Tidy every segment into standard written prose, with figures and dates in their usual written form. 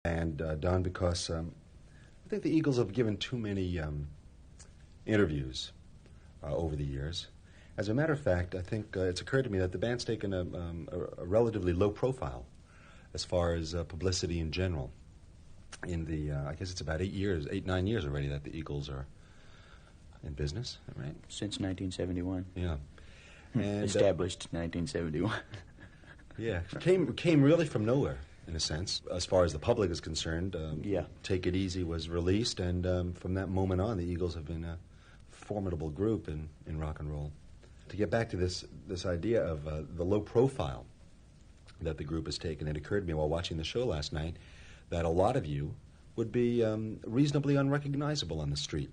And done because I think the Eagles have given too many interviews over the years. As a matter of fact, I think it's occurred to me that the band's taken a relatively low profile as far as publicity in general. In the, I guess it's about 9 years already that the Eagles are in business, right? Since 1971. Yeah. And, established 1971. Yeah, came really from nowhere, in a sense, as far as the public is concerned. Yeah. Take It Easy was released, and from that moment on, the Eagles have been a formidable group in rock and roll. To get back to this idea of the low profile that the group has taken, it occurred to me while watching the show last night that a lot of you would be reasonably unrecognizable on the street.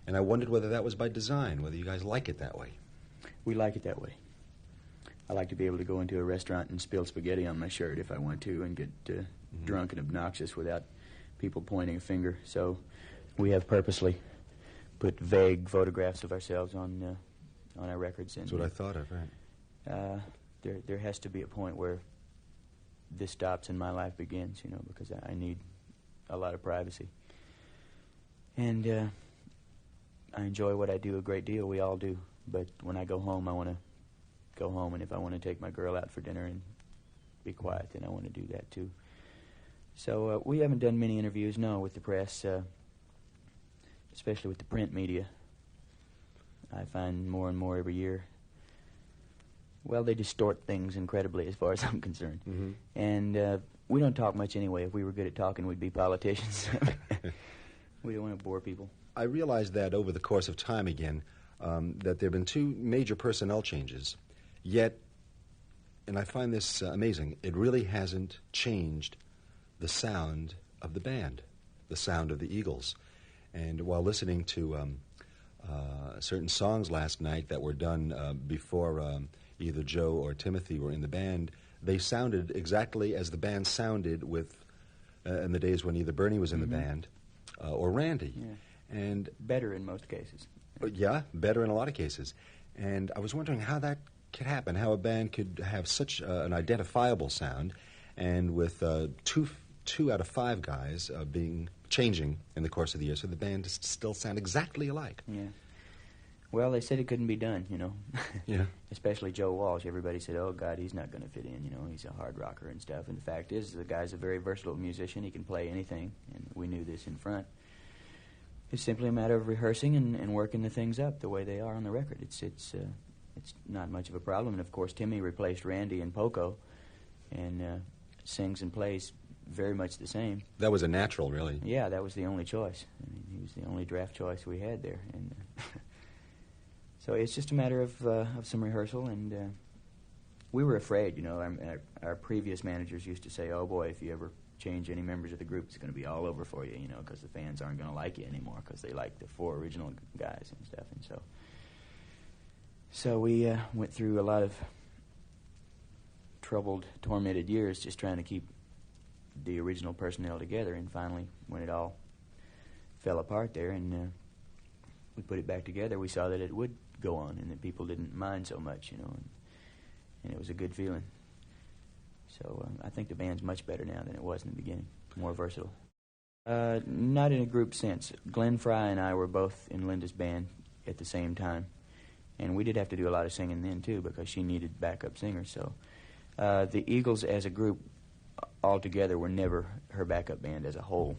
And I wondered whether that was by design, whether you guys like it that way. We like it that way. I like to be able to go into a restaurant and spill spaghetti on my shirt if I want to and get drunk and obnoxious without people pointing a finger. So we have purposely put vague photographs of ourselves on our records. And that's what I thought of, right? There has to be a point where this stops and my life begins, because I need a lot of privacy. And I enjoy what I do a great deal. We all do. But when I go home, I want to go home, and if I want to take my girl out for dinner and be quiet, then I want to do that too. So we haven't done many interviews, no, with the press, especially with the print media. I find more and more every year. Well, they distort things incredibly as far as I'm concerned. Mm-hmm. And we don't talk much anyway. If we were good at talking, we'd be politicians. We don't want to bore people. I realized that over the course of time again, that there have been two major personnel changes. Yet, and I find this amazing, it really hasn't changed the sound of the band, the sound of the Eagles. And while listening to certain songs last night that were done before either Joe or Timothy were in the band, they sounded exactly as the band sounded with in the days when either Bernie was in the band or Randy. Yeah. And better in most cases. Yeah, better in a lot of cases. And I was wondering how that could happen, how a band could have such an identifiable sound, and with two out of five guys changing in the course of the year, so the band still sound exactly alike. Yeah. Well, they said it couldn't be done, Yeah. Especially Joe Walsh. Everybody said, oh, God, he's not going to fit in, he's a hard rocker and stuff. And the fact is, the guy's a very versatile musician. He can play anything, and we knew this in front. It's simply a matter of rehearsing and working the things up the way they are on the record. It's not much of a problem. And, of course, Timmy replaced Randy in Poco and sings and plays very much the same. That was a natural, really. Yeah, that was the only choice. I mean, he was the only draft choice we had there. And so it's just a matter of some rehearsal. And we were afraid, our previous managers used to say, oh, boy, if you ever change any members of the group, it's going to be all over for you, because the fans aren't going to like you anymore because they like the four original guys and stuff. And so we went through a lot of troubled, tormented years just trying to keep the original personnel together. And finally, when it all fell apart there and we put it back together, we saw that it would go on and that people didn't mind so much, and it was a good feeling. So I think the band's much better now than it was in the beginning, more versatile. Not in a group sense. Glenn Fry and I were both in Linda's band at the same time, and we did have to do a lot of singing then, too, because she needed backup singers. So the Eagles as a group altogether were never her backup band as a whole.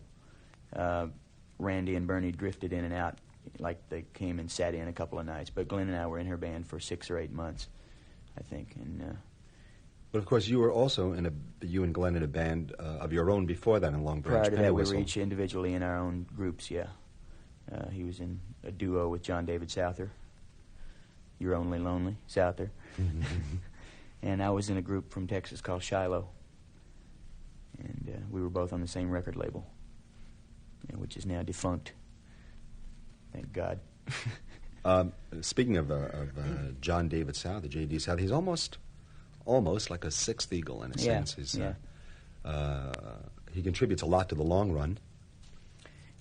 Randy and Bernie drifted in and out, like they came and sat in a couple of nights, but Glenn and I were in her band for 6 or 8 months, I think, and... But, of course, you were also you and Glenn in a band of your own before that in Long Branch. Prior to that, we were each individually in our own groups, yeah. He was in a duo with John David Souther, You're Only Lonely, Souther. And I was in a group from Texas called Shiloh. And we were both on the same record label, which is now defunct. Thank God. Speaking of John David Souther, J.D. Souther, he's almost like a sixth Eagle in a sense. He's, he contributes a lot to the long run.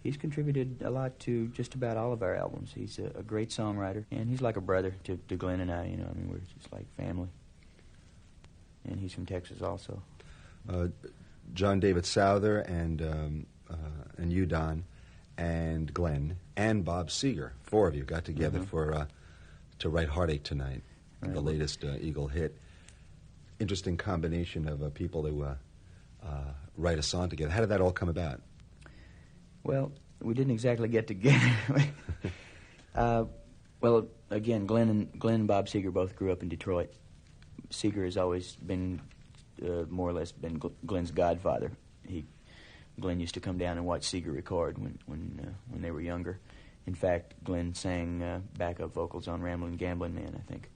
He's contributed a lot to just about all of our albums. He's a great songwriter, and he's like a brother to Glenn and I. We're just like family. And he's from Texas also. John David Souther and you, Don, and Glenn, and Bob Seger. 4 of you got together to write Heartache Tonight, Right. the latest Eagle hit. Interesting combination of people who write a song together. How did that all come about? Well, we didn't exactly get together. Well, again, Glenn and Bob Seger both grew up in Detroit. Seger has always been, more or less, been Glenn's godfather. Glenn used to come down and watch Seger record when they were younger. In fact, Glenn sang backup vocals on Ramblin' Gamblin' Man, I think.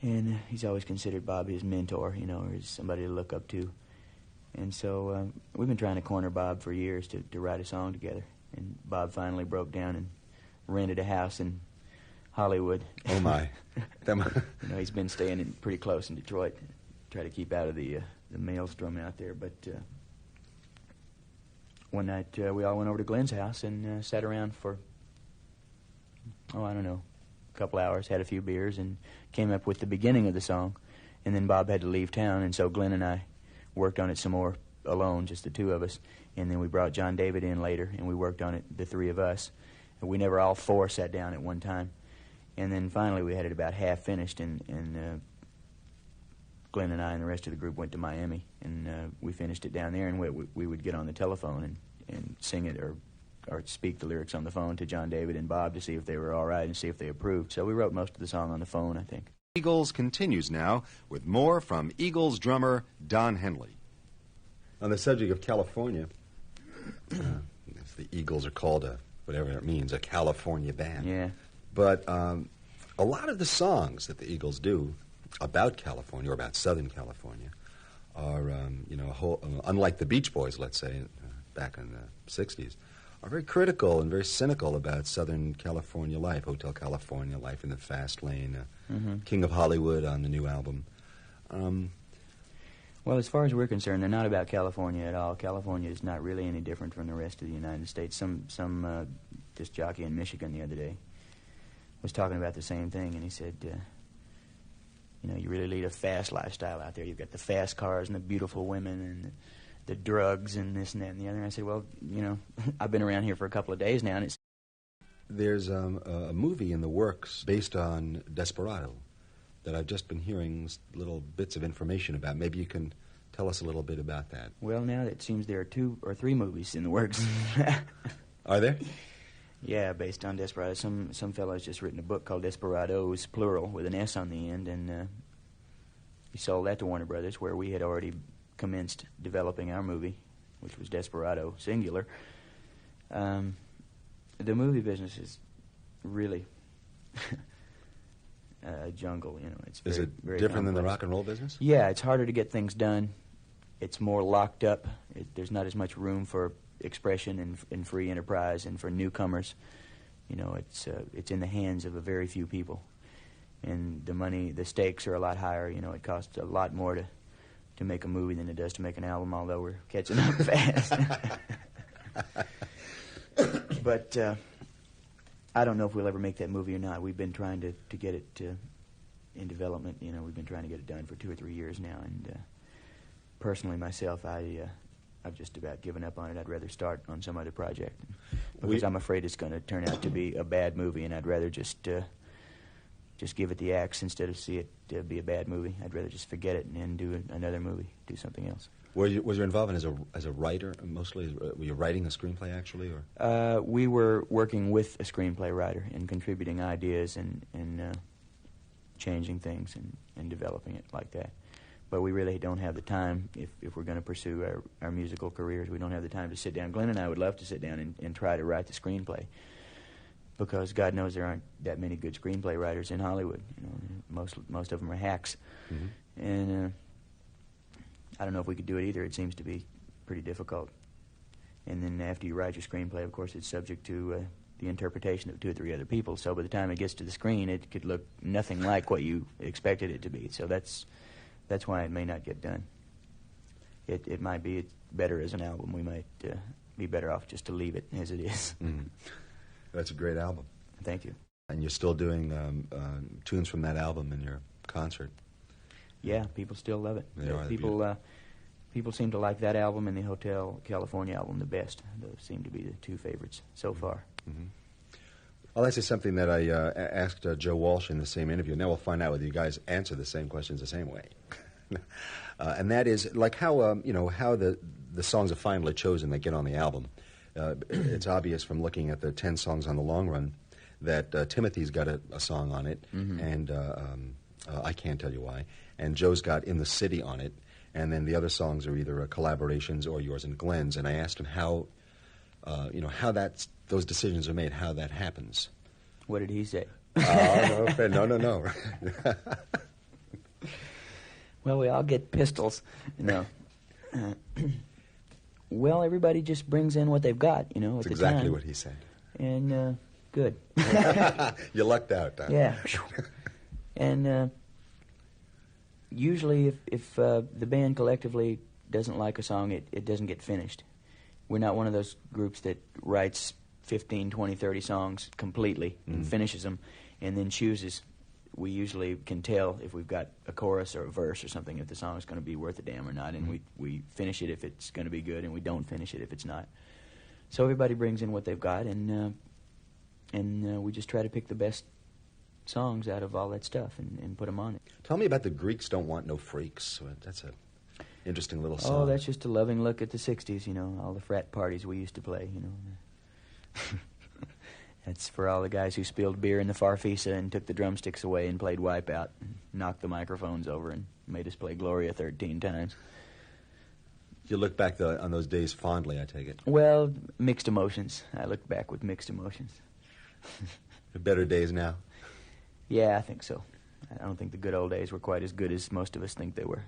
And he's always considered Bob his mentor, or as somebody to look up to. And so we've been trying to corner Bob for years to write a song together. And Bob finally broke down and rented a house in Hollywood. Oh, my. He's been staying pretty close in Detroit, try to keep out of the maelstrom out there. But one night we all went over to Glenn's house and sat around for, I don't know, a couple hours, had a few beers, and came up with the beginning of the song. And then Bob had to leave town, and so Glenn and I worked on it some more alone, just the 2 of us. And then we brought John David in later, and we worked on it, the 3 of us. And we never all 4 sat down at one time. And then finally we had it about half finished, and Glenn and I and the rest of the group went to Miami, and we finished it down there, and we would get on the telephone and sing it or speak the lyrics on the phone to John David and Bob to see if they were all right and see if they approved. So we wrote most of the song on the phone, I think. Eagles continues now with more from Eagles drummer Don Henley. On the subject of California, the Eagles are called whatever it means, a California band. Yeah. But a lot of the songs that the Eagles do about California or about Southern California are, unlike the Beach Boys, let's say, back in the 60s, are very critical and very cynical about Southern California life. Hotel California, Life in the Fast Lane, King of Hollywood on the new album. Well, as far as we're concerned, they're not about California at all. California is not really any different from the rest of the United States. Some disc jockey in Michigan the other day was talking about the same thing, and he said, you really lead a fast lifestyle out there. You've got the fast cars and the beautiful women and the drugs and this and that and the other. And I said, well, I've been around here for a couple of days now, and it's... There's a movie in the works based on Desperado that I've just been hearing little bits of information about. Maybe you can tell us a little bit about that. Well, now it seems there are 2 or 3 movies in the works. Are there? Yeah, based on Desperado. Some fellow's just written a book called Desperados, plural, with an S on the end, and he sold that to Warner Brothers, where we had already commenced developing our movie, which was Desperado, singular. The movie business is really a jungle, It's Is it very different than the complex. rock and roll business? Yeah, it's harder to get things done. It's more locked up. There's not as much room for expression and free enterprise, and for newcomers. It's in the hands of a very few people. And the stakes are a lot higher. It costs a lot more to make a movie than it does to make an album, although we're catching up fast. But I don't know if we'll ever make that movie or not. We've been trying to get it in development. We've been trying to get it done for 2 or 3 years now. And personally, myself, I've just about given up on it. I'd rather start on some other project because I'm afraid it's going to turn out to be a bad movie, and I'd rather just give it the axe instead of see it be a bad movie. I'd rather just forget it and then do another movie, do something else. Was your involvement as a writer mostly? Were you writing a screenplay actually, or? We were working with a screenplay writer and contributing ideas and changing things and developing it like that. But we really don't have the time, if we're going to pursue our musical careers, we don't have the time to sit down. Glenn and I would love to sit down and try to write the screenplay, because God knows there aren't that many good screenplay writers in Hollywood. Most of them are hacks. Mm-hmm. And I don't know if we could do it either. It seems to be pretty difficult. And then after you write your screenplay, of course, it's subject to the interpretation of 2 or 3 other people. So by the time it gets to the screen, it could look nothing like what you expected it to be. So that's why it may not get done. It might be better as an album. We might be better off just to leave it as it is. Mm. That's a great album. Thank you. And you're still doing tunes from that album in your concert. Yeah, people still love it. They are People people seem to like that album and the Hotel California album the best. Those seem to be the two favorites so far. Mm-hmm. Well, this is something that I asked Joe Walsh in the same interview. Now we'll find out whether you guys answer the same questions the same way. And that is, like, how how the songs are finally chosen that get on the album. It's obvious from looking at the 10 songs on the long run that Timothy's got a song on it, Mm-hmm. and I Can't Tell You Why, and Joe's got In the City on it, and then the other songs are either collaborations or yours and Glenn's. And I asked him how those decisions are made, how that happens. What did he say? No. Well, we all get pistols. No. Well, everybody just brings in what they've got, at That's the exactly time. what he said. And good. You lucked out, huh? Yeah. And usually if the band collectively doesn't like a song, it doesn't get finished. We're not one of those groups that writes 15, 20, 30 songs completely and finishes them and then chooses. We usually can tell if we've got a chorus or a verse or something, if the song is going to be worth a damn or not, and we finish it if it's going to be good, and we don't finish it if it's not. So everybody brings in what they've got, and we just try to pick the best songs out of all that stuff and put them on it. Tell me about the Greeks Don't Want No Freaks. That's a interesting little song. Oh, that's just a loving look at the 60s, all the frat parties we used to play, That's for all the guys who spilled beer in the Farfisa and took the drumsticks away and played Wipeout and knocked the microphones over and made us play Gloria 13 times. You look back on those days fondly, I take it. Well, mixed emotions. I look back with mixed emotions. Better days now? Yeah, I think so. I don't think the good old days were quite as good as most of us think they were.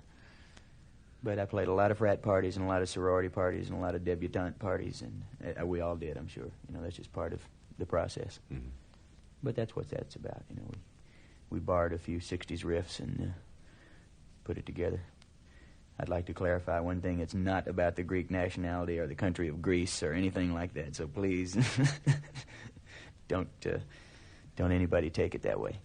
But I played a lot of frat parties and a lot of sorority parties and a lot of debutante parties, and we all did, I'm sure. That's just part of the process. Mm-hmm. But that's what that's about. We borrowed a few 60s riffs and put it together. I'd like to clarify one thing. It's not about the Greek nationality or the country of Greece or anything like that, so please don't anybody take it that way.